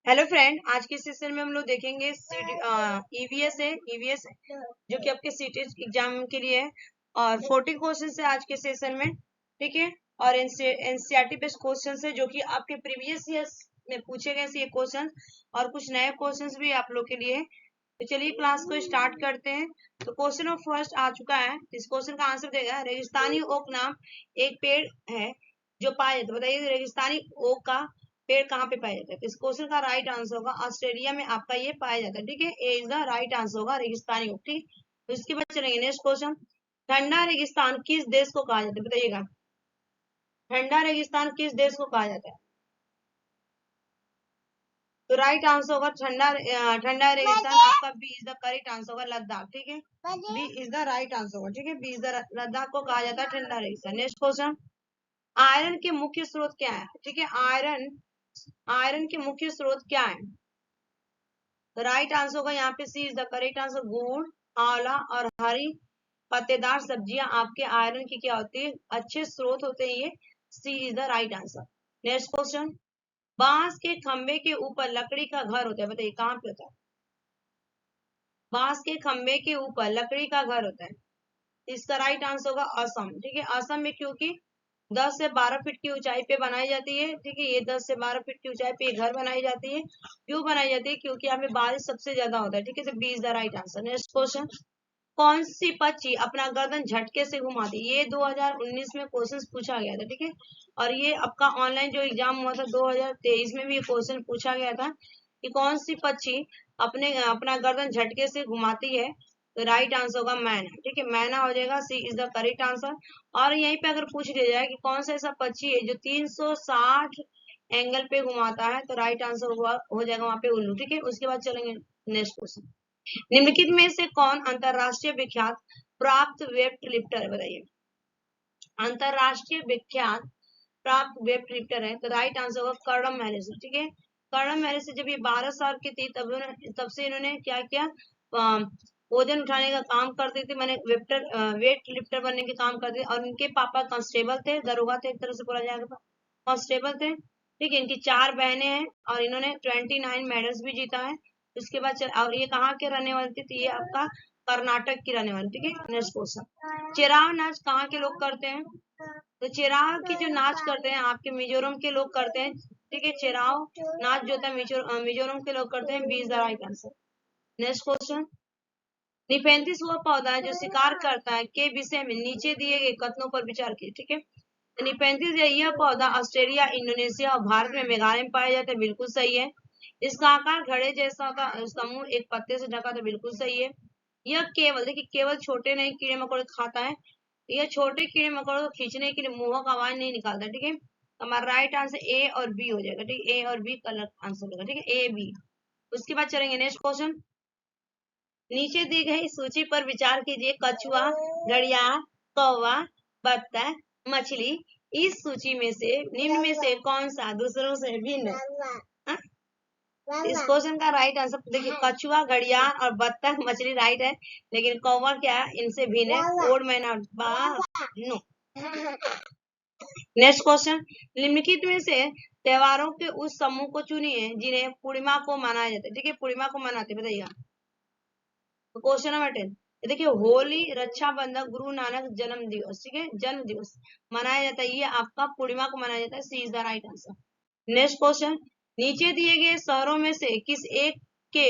Hello friend, आज के session में हम लोग देखेंगे ईवीएस है। ईवीएस जो कि आपके सीटी एग्जाम के लिए है और 40 क्वेश्चन है आज के सेशन में, ठीक है। और एनसीईआरटी बेस्ड क्वेश्चन है जो कि आपके प्रीवियस ईयर्स में पूछे गए ये क्वेश्चन और कुछ नए क्वेश्चन भी आप लोग के लिए है। तो चलिए क्लास को स्टार्ट करते हैं। तो क्वेश्चन ऑफ फर्स्ट आ चुका है। इस क्वेश्चन का आंसर देगा रेगिस्तानी ओक नाम एक पेड़ है जो पाया जाता है। बताइए रेगिस्तानी ओक का पेड़ कहाँ पे पाया जाता है। इस क्वेश्चन का राइट आंसर होगा ऑस्ट्रेलिया में आपका ये पाया जाता है, ठीक है। ए इज द राइट आंसर होगा रेगिस्तानी ओक, ठीक। तो इसके बाद चलेंगे नेक्स्ट क्वेश्चन। ठंडा रेगिस्तान किस देश को कहा जाता है, बताइएगा। ठंडा रेगिस्तान किस देश को कहा जाता है। तो राइट आंसर होगा ठंडा रेगिस्तान आपका B is the correct answer होगा लद्दाख, ठीक है। B is the right answer होगा, ठीक है। बी इज द लद्दाख को कहा जाता है ठंडा रेगिस्तान। Next question. आयरन के मुख्य स्रोत क्या है, ठीक है। आयरन के मुख्य स्रोत क्या है। तो राइट आंसर होगा यहाँ पे C is the correct answer. गुड़, आंवला और हरी पत्तेदार सब्जियां आपके आयरन की क्या होती है, अच्छे स्रोत होते हैं। ये C is the right answer. Next question. बांस के खंबे के ऊपर लकड़ी का घर होता है, बताइए कहाँ पे होता है। बांस के खंबे के ऊपर लकड़ी का घर होता है। इसका राइट आंसर होगा असम, ठीक है। असम में क्योंकि 10 से 12 फीट की ऊंचाई पे बनाई जाती है, ठीक है। ये 10 से 12 फीट की ऊंचाई पे घर बनाई जाती है। क्यों बनाई जाती है, क्योंकि यहाँ पे बारिश सबसे ज्यादा होता है, ठीक है। तो B is the right answer. Next question. कौन सी पक्षी अपना गर्दन झटके से घुमाती है। ये 2019 में क्वेश्चन पूछा गया था, ठीक है। और ये आपका ऑनलाइन जो एग्जाम हुआ था 2023 में भी ये क्वेश्चन पूछा गया था कि कौन सी पक्षी अपना गर्दन झटके से घुमाती है। तो राइट आंसर होगा मैना, ठीक है। मैना हो जाएगा, सी इज द करेक्ट आंसर। और यहीं पे अगर पूछ लिया जाए कि कौन सा ऐसा पक्षी है जो 360 एंगल पे घुमाता है, तो राइट आंसर हो जाएगा वहां पे उल्लू, ठीक है। उसके बाद चलेंगे नेक्स्ट क्वेश्चन। निम्नलिखित में से कौन अंतरराष्ट्रीय विख्यात प्राप्त वेट लिफ्टर है, बताइए। अंतरराष्ट्रीय विख्यात प्राप्त वेट लिफ्टर है, तो राइट आंसर होगा कर्णम मैरिज, ठीक है। कर्णम मैरिज से जब ये 12 साल की थी तब से इन्होंने क्या किया, वजन उठाने का काम करते थे, मैंने वेट लिफ्टर बनने के काम करते थे। और इनके पापा कांस्टेबल थे, दरोगा थे, एक तरह से बोला जाएगा, कांस्टेबल थे, ठीक है। इनकी 4 बहनें हैं और इन्होंने 29 मेडल्स भी जीता है। उसके बाद और ये कहाँ के रहने वाले थे, तो ये आपका कर्नाटक की रहने वाली, ठीक है। Next question. चिराव नाच कहाँ के लोग करते हैं। तो चिराव की जो नाच करते हैं आपके मिजोरम के लोग करते हैं, ठीक है। चिराव नाच जो होता है मिजोरम के लोग करते हैं, B is the right answer. Next question. Nepenthes वह पौधा है जो शिकार करता है के विषय में नीचे दिए गए कथनों पर विचार कीजिए, ठीक है। तो निपेंथिस यह पौधा ऑस्ट्रेलिया, इंडोनेशिया और भारत में मेघालय में पाया जाता है, बिल्कुल सही है। इसका आकार घड़े जैसा होता है, उसका मुंह एक पत्ते से ढका था, बिल्कुल सही है। यह केवल देखिए केवल छोटे नहीं कीड़े मकोड़े खाता है। यह छोटे कीड़े मकोड़े को खींचने के लिए मुंह का आवाज नहीं निकालता, ठीक है। हमारा राइट आंसर ए और बी हो जाएगा, ठीक है। ए और बी कलर आंसर होगा, ठीक है, ए बी। उसके बाद चलेंगे नेक्स्ट क्वेश्चन। नीचे दी गई सूची पर विचार कीजिए। कछुआ, घड़ियाल, कौवा, बत्तख, मछली, इस सूची में से निम्न में से कौन सा दूसरों से भिन्न है। हाँ? इस क्वेश्चन का राइट आंसर देखिए, कछुआ, घड़ियाल और बत्तख, मछली राइट है, लेकिन कौवा क्या है, इनसे भिन्न है। Odd man out no. Next question. निम्नलिखित में से त्योहारों के उस समूह को चुनिए जिन्हें पूर्णिमा को मनाया जाता है, ठीक है। पूर्णिमा को मनाते बताइएगा। तो क्वेश्चन नंबर 10 देखिए, होली, रक्षाबंधन, गुरु नानक जन्म दिवस, ठीक है, जन्म दिवस मनाया जाता है, ये आपका पूर्णिमा को मनाया जाता है, C is the right answer. Next question. नीचे दिए गए शहरों में से किस एक के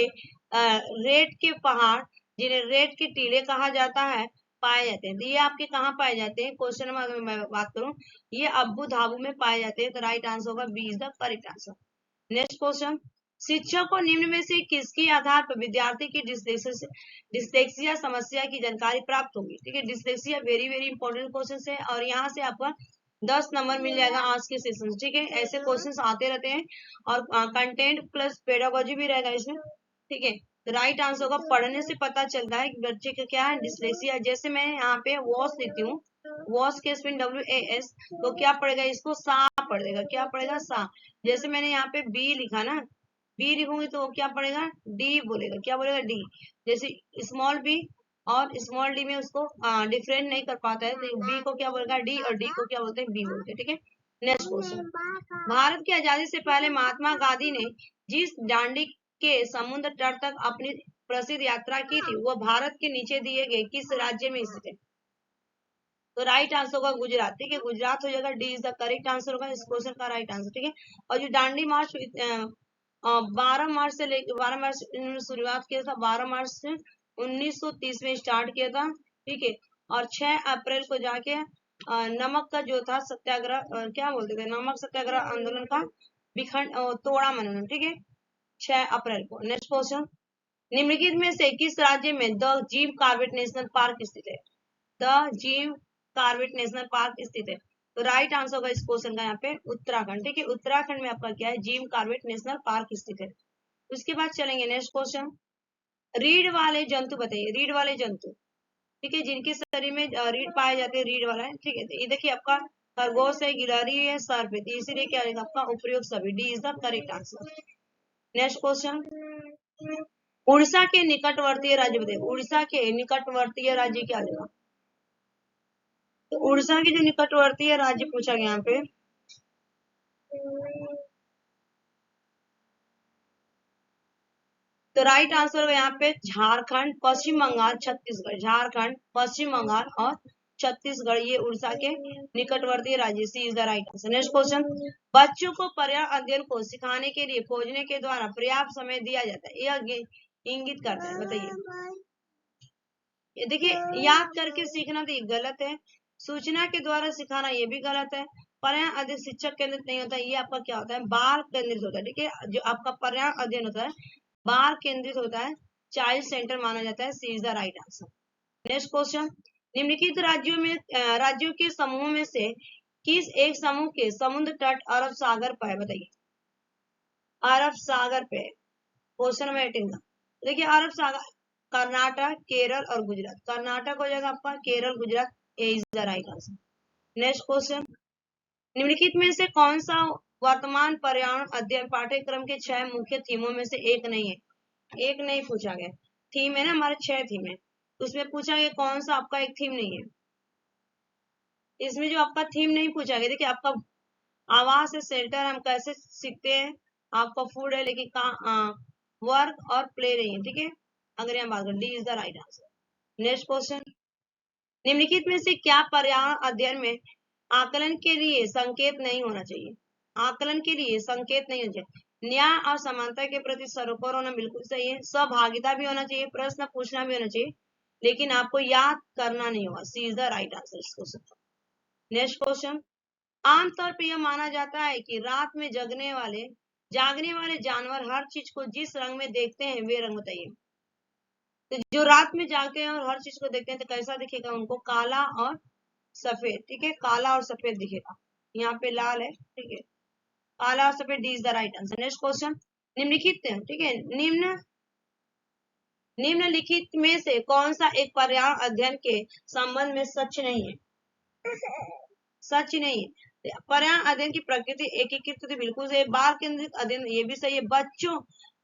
रेत के पहाड़ जिन्हें रेत के टीले कहा जाता है पाए जाते हैं। तो ये आपके कहाँ पाए जाते हैं, क्वेश्चन नंबर अगर मैं बात करूं, ये अब्बू धाबू में पाए जाते हैं, तो राइट आंसर होगा B is the correct answer. Next question. शिक्षक को निम्न में से किसके आधार पर विद्यार्थी की डिस्लेक्सिया समस्या की जानकारी प्राप्त होगी, ठीक है। Dyslexia very very important question है और यहाँ से आपका 10 नंबर मिल जाएगा आज के सेशन, ठीक है। ऐसे क्वेश्चंस आते रहते हैं और कंटेंट प्लस पेडागोजी भी रहेगा इसमें, ठीक है। तो राइट आंसर होगा पढ़ने से पता चलता है कि बच्चे का क्या है, डिस्लेक्सिया। जैसे मैं यहाँ पे वॉश लिखती हूँ, वॉश के स्पेलिंग WAS, तो क्या पड़ेगा, इसको सा पड़ेगा, क्या पड़ेगा, सा। जैसे मैंने यहाँ पे बी लिखा ना, बी लिखूंगी तो क्या पड़ेगा, डी बोलेगा, क्या बोलेगा, डी। जैसे स्मॉल बी और स्मॉल डी में उसको डिफरेंट नहीं कर पाता है, तो बी को क्या बोलेगा, डी, और डी को क्या बोलते हैं, बी बोलते हैं, ठीक है। Next question. भारत की आजादी से पहले महात्मा गांधी ने जिस दांडी के समुद्र तट तक अपनी प्रसिद्ध यात्रा की थी वह भारत के नीचे दिए गए किस राज्य में स्थित है? तो राइट आंसर होगा गुजरात। ठीक है, गुजरात हो जाएगा, D is the correct answer होगा इस क्वेश्चन का राइट आंसर। ठीक है, और जो दांडी मार्च 12 मार्च से लेकर 12 मार्च इन्होंने शुरुआत किया था, 12 मार्च से 1930 में स्टार्ट किया था। ठीक है, और 6 अप्रैल को जाके नमक का जो था सत्याग्रह, क्या बोलते थे, नमक सत्याग्रह आंदोलन का विखंड तोड़ा मनोनयन। ठीक है, 6 अप्रैल को। नेक्स्ट क्वेश्चन, निम्नलिखित में से किस राज्य में the Jim Corbett national park स्थित है? The Jim Corbett national park स्थित है। तो राइट आंसर होगा इस क्वेश्चन का यहाँ पे उत्तराखंड। ठीक है, उत्तराखंड में आपका क्या है, जिम कॉर्बेट नेशनल पार्क स्थित है। उसके बाद चलेंगे नेक्स्ट क्वेश्चन, रीढ़ वाले जंतु बताइए, रीढ़ वाले जंतु। ठीक है, जिनके शरीर में रीढ़ पाए जाते हैं, रीढ़ वाला है। ठीक है, तो ये देखिए आपका खरगोश है, गिलहरी है, सर्प है, तो इसीलिए क्या रहेगा आपका उपयोग सभी, D is the correct answer. Next question, Orissa के निकटवर्तीय राज्य बताइए, उड़ीसा के निकटवर्तीय राज्य क्या होगा? तो उड़ीसा के जो निकटवर्तीय राज्य पूछा गया यहाँ पे, तो राइट आंसर होगा यहाँ पे झारखंड, पश्चिम बंगाल, छत्तीसगढ़। झारखंड, पश्चिम बंगाल और छत्तीसगढ़, ये उड़ीसा के निकटवर्तीय राज्य, C is the right answer. Next question, बच्चों को पर्यावरण अध्ययन को सिखाने के लिए खोजने के द्वारा पर्याप्त समय दिया जाता है, यह इंगित करता है, बताइए। ये देखिए, याद करके सीखना तो ये गलत है, सूचना के द्वारा सिखाना ये भी गलत है, पर्यावरण अध्ययन शिक्षक केंद्रित नहीं होता, ये आपका क्या होता है, बाल केंद्रित होता है। ठीक है, जो आपका पर्यावरण अध्ययन होता है बाल केंद्रित होता है, चाइल्ड सेंटर माना जाता है, C is the right answer. Next question, निम्नलिखित राज्यों के समूह में से किस एक समूह के समुद्र तट अरब सागर पर है, बताइए। अरब सागर पे क्वेश्चन नंबर 18 का, देखिए अरब सागर, कर्नाटक, केरल और गुजरात। कर्नाटक हो जाएगा आपका, Kerala, Gujarat, A is the right answer. Next question, निम्नलिखित में से कौन सा वर्तमान पर्यावरण अध्ययन पाठ्यक्रम के 6 मुख्य थीमों में से एक नहीं है? एक नहीं पूछा गया, थीम है ना हमारे 6 थीम है, उसमें पूछा गया कौन सा आपका एक थीम नहीं है। इसमें जो आपका थीम नहीं पूछा गया, देखिए आपका आवास है, शेल्टर हम कैसे सीखते हैं, आपका फूड है, लेकिन वर्क और प्ले नहीं है। ठीक है, अगर यहाँ बात करें, D is the right answer. Next question, निम्नलिखित में से क्या पर्यावरण अध्ययन में आकलन के लिए संकेत नहीं होना चाहिए? आकलन के लिए संकेत नहीं होना चाहिए। न्याय और समानता के प्रति सरोकार होना बिल्कुल सही है, सहभागिता भी होना चाहिए, प्रश्न पूछना भी होना चाहिए, लेकिन आपको याद करना नहीं होगा, सी इज द राइट आंसर इस क्वेश्चन। नेक्स्ट क्वेश्चन, आमतौर पर यह माना जाता है कि रात में जागने वाले जानवर हर चीज को जिस रंग में देखते हैं वे रंग बताइए। तो जो रात में जागते हैं और हर चीज को देखते हैं तो कैसा दिखेगा उनको, काला और सफेद। ठीक है, काला और सफेद दिखेगा, यहाँ पे लाल है। ठीक है, काला और सफेद, D is the right answer. Next question, निम्नलिखित, ठीक है, निम्नलिखित में से कौन सा एक पर्यावरण अध्ययन के संबंध में सच नहीं है? सच नहीं है। पर्यावरण अध्ययन की प्रकृति एकीकृत तो बिल्कुल सही है, बाल केंद्रित अध्ययन ये भी सही है,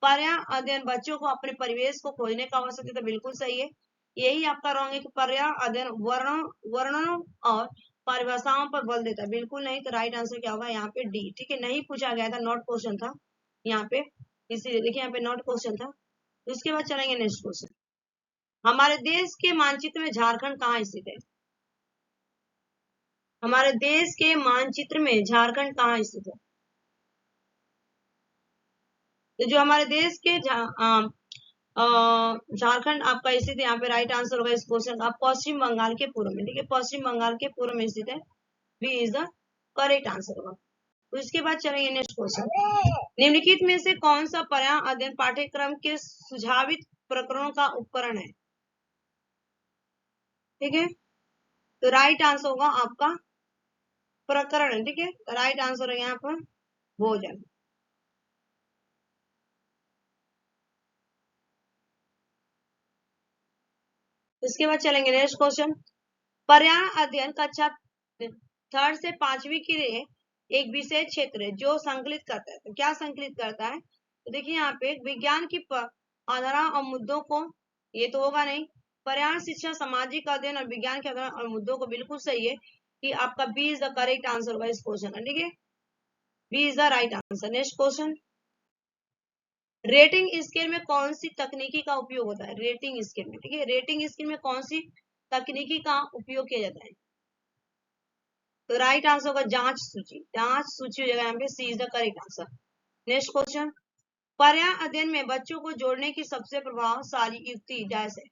पर्यावरण अध्ययन बच्चों को अपने परिवेश को खोजने का अवसर देता, बिल्कुल सही है। यही आपका रॉन्ग है कि पर्यावरण अध्ययन वर्णनों और परिभाषाओं पर बल देता है, बिल्कुल नहीं। तो राइट आंसर क्या होगा यहाँ पे, डी। ठीक है, नहीं पूछा गया था, नॉट क्वेश्चन था यहाँ पे, इसीलिए देखिए यहाँ पे नॉट क्वेश्चन था। उसके बाद चलेंगे नेक्स्ट क्वेश्चन, हमारे देश के मानचित्र में झारखंड कहाँ स्थित है? हमारे देश के मानचित्र में झारखंड कहाँ स्थित है? तो जो हमारे देश के झारखंड आपका स्थित है, यहाँ पे राइट आंसर होगा इस क्वेश्चन का पश्चिम बंगाल के पूर्व में। ठीक है, पश्चिम बंगाल के पूर्व में स्थित है, B is the correct answer होगा। उसके बाद चलेंगे नेक्स्ट क्वेश्चन, निम्नलिखित में से कौन सा पर्यावरण अध्ययन पाठ्यक्रम के सुझावित प्रकरणों का उपकरण है? ठीक है, तो राइट आंसर होगा आपका प्रकरण। ठीक है, तो राइट आंसर है यहाँ पर भोजन। इसके बाद चलेंगे नेक्स्ट क्वेश्चन, पर्यावरण अध्ययन कक्षा 3rd से 5वीं के लिए एक विशेष क्षेत्र है जो संकलित करता है। तो क्या संकलित करता है? तो देखिए यहाँ पे विज्ञान की आधार और मुद्दों को, ये तो होगा नहीं, पर्यावरण शिक्षा, सामाजिक अध्ययन और विज्ञान के आधार और मुद्दों को, बिल्कुल सही है कि आपका B is the correct answer होगा इस क्वेश्चन का। ठीक है, B is the right answer. Next question, rating scale में कौन सी तकनीकी का उपयोग होता है? रेटिंग स्केल में, ठीक है, रेटिंग स्केल में कौन सी तकनीकी का उपयोग किया जाता है? तो राइट आंसर होगा जांच सूची। जांच सूची हो जाएगा यहाँ पे, C is the correct answer. Next question, पर्यावरण अध्ययन में बच्चों को जोड़ने की सबसे प्रभावशाली युक्ति डैश है?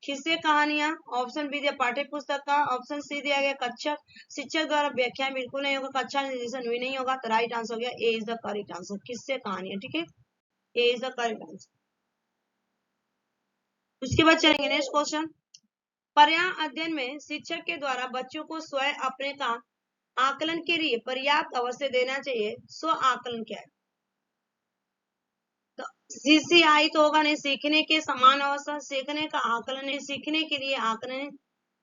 किस्से, कहानियां, ऑप्शन बी दिया पाठ्य पुस्तक का, ऑप्शन सी दिया गया कक्षा शिक्षक द्वारा व्याख्यान बिल्कुल नहीं होगा, कक्षा निर्देशन भी नहीं होगा, तो राइट आंसर हो गया ए इज द करेक्ट आंसर, किस्से कहानियां, ठीक है, ए इज द करेक्ट आंसर। उसके बाद चलेंगे नेक्स्ट क्वेश्चन, पर्यावरण अध्ययन में शिक्षक के द्वारा बच्चों को स्वयं अपने का आकलन के लिए पर्याप्त अवसर देना चाहिए, स्व आकलन क्या है? तो सीसीआई तो होगा नहीं, सीखने के समान अवसर, सीखने का आकलन नहीं, सीखने के लिए आकलन,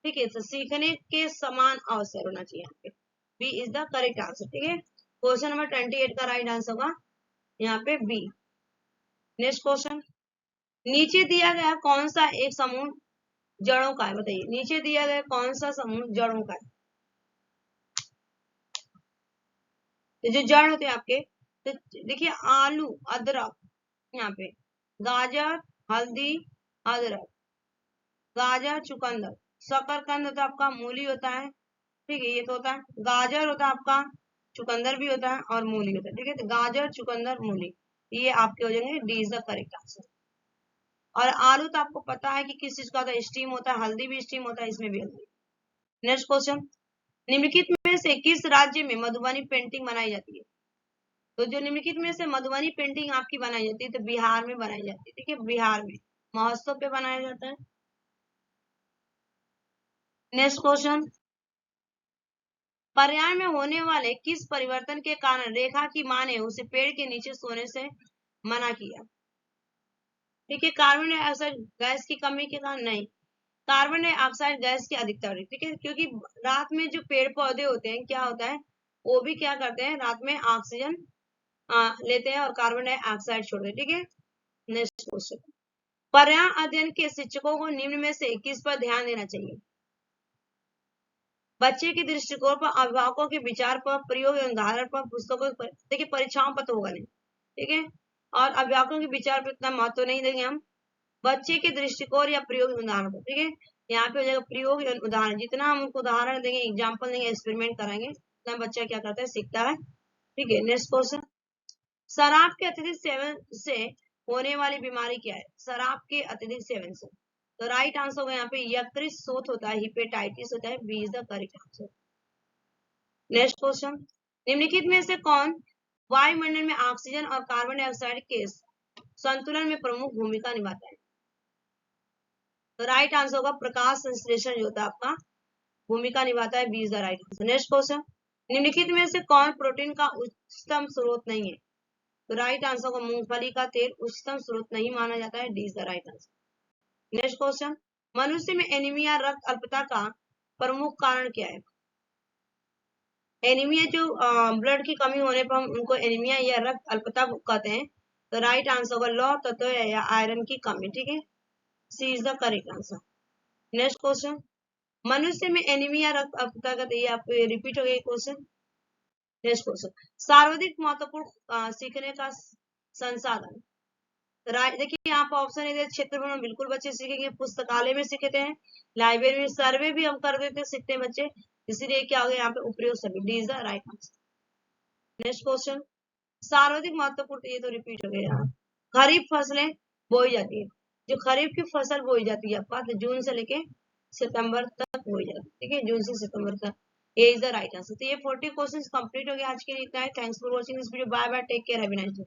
ठीक है, तो सीखने के समान अवसर होना चाहिए यहाँ पे, B is the correct answer, ठीक है, क्वेश्चन नंबर 28 का राइट आंसर होगा यहाँ पे बी। नेक्स्ट क्वेश्चन, नीचे दिया गया कौन सा एक समूह जड़ों का है? बताइए, नीचे दिया गया कौन सा समूह जड़ों का है? तो जो जड़ होते हैं आपके, तो देखिए आलू, अदरक, यहाँ पे गाजर, हल्दी, अदरक, गाजर, चुकंदर, शकरकंद होता है आपका, मूली होता है, ठीक है, ये तो होता है, गाजर होता है आपका, चुकंदर भी होता है और मूली होता है, ठीक है, तो गाजर, चुकंदर, मूली, ये आपके हो जाएंगे, D is the correct answer. और आलू तो आपको पता है कि किस चीज का होता है, स्टीम होता है, हल्दी भी स्टीम होता है, इसमें भी हल्दी। नेक्स्ट क्वेश्चन, निम्नलिखित में से किस राज्य में मधुबनी पेंटिंग बनाई जाती है? तो जो निम्नलिखित में से मधुबनी पेंटिंग आपकी बनाई जाती है, तो बिहार में बनाई जाती है, ठीक है, बिहार में महोत्सव पे बनाया जाता है। नेक्स्ट क्वेश्चन, पर्यावरण में होने वाले किस परिवर्तन के कारण रेखा की मां ने उसे पेड़ के नीचे सोने से मना किया? ठीक है, कार्बन डाइऑक्साइड गैस की कमी के कारण नहीं, कार्बन डाइऑक्साइड गैस की अधिकता, ठीक है, क्योंकि रात में जो पेड़ पौधे होते हैं क्या होता है, वो भी क्या करते हैं, रात में ऑक्सीजन लेते हैं और कार्बन डाइऑक्साइड छोड़ते हैं, ठीक है। नेक्स्ट क्वेश्चन, पर्यावरण अध्ययन के शिक्षकों को निम्न में से किस पर ध्यान देना चाहिए? बच्चे के दृष्टिकोण पर, अभिभावकों के विचार पर, प्रयोग एवं उदाहरण पर, पुस्तकों पर, देखिए परीक्षाओं पर तो होगा नहीं, ठीक है, और अभिभावकों के विचार पर इतना महत्व नहीं देंगे हम, बच्चे के दृष्टिकोण या प्रयोग उदाहरण पर, ठीक है, यहाँ पे हो जाएगा प्रयोग एवं उदाहरण, जितना हम उनको उदाहरण देंगे, एग्जाम्पल देंगे, एक्सपेरिमेंट कराएंगे, उतना बच्चा क्या करता है, सीखता है, ठीक है। नेक्स्ट क्वेश्चन, शराब के अत्यधिक सेवन से होने वाली बीमारी क्या है? शराब के अत्यधिक सेवन से, तो राइट आंसर होगा यहाँ पे यकृत शोथ होता है, हिपेटाइटिस होता है, B is the correct answer. Next question, निम्नलिखित में से कौन वायुमंडल में ऑक्सीजन और कार्बन डाइऑक्साइड के संतुलन में प्रमुख भूमिका निभाता है? तो राइट आंसर होगा प्रकाश संश्लेषण जो होता है आपका भूमिका निभाता है, B is the right answer. Next question, निम्नलिखित में से कौन प्रोटीन का उच्चतम स्रोत नहीं है? तो राइट आंसर होगा मूंगफली का तेल उच्चतम स्रोत नहीं माना जाता है, D is the right answer. Next question, मनुष्य में एनीमिया रक्त अल्पता का प्रमुख कारण क्या है? एनीमिया जो ब्लड की कमी होने पर हम उनको एनीमिया या रक्त अल्पता कहते हैं, तो राइट आंसर होगा लौह तत्व या आयरन की कमी, ठीक है, C is the correct answer. Next question, मनुष्य में एनीमिया रक्त अल्पता का, तो ये आपको रिपीट हो गया क्वेश्चन। नेक्स्ट क्वेश्चन, सर्वाधिक महत्वपूर्ण सीखने का संसाधन, देखिए यहाँ पर ऑप्शन है, क्षेत्र में बिल्कुल बच्चे सीखेंगे, पुस्तकालय में सीखते हैं, लाइब्रेरी में, सर्वे भी हम कर देते हैं, सीखते हैं बच्चे, इसीलिए क्या हो गया यहाँ पे उपयोग सभी, D is the right answer. Next question, सर्वाधिक महत्वपूर्ण, ये तो रिपीट हो गया, खरीफ फसलें बोई जाती है, जो खरीफ की फसल बोई जाती है आपका, तो जून से लेके सितंबर तक बोई जाती है, ठीक है, जून से सितंबर तक, ये इज द राइट आंसर। तो ये 40 क्वेश्चन कंप्लीट हो गया आज के लिए, thanks for watching this video, bye bye, take care, have a nice day.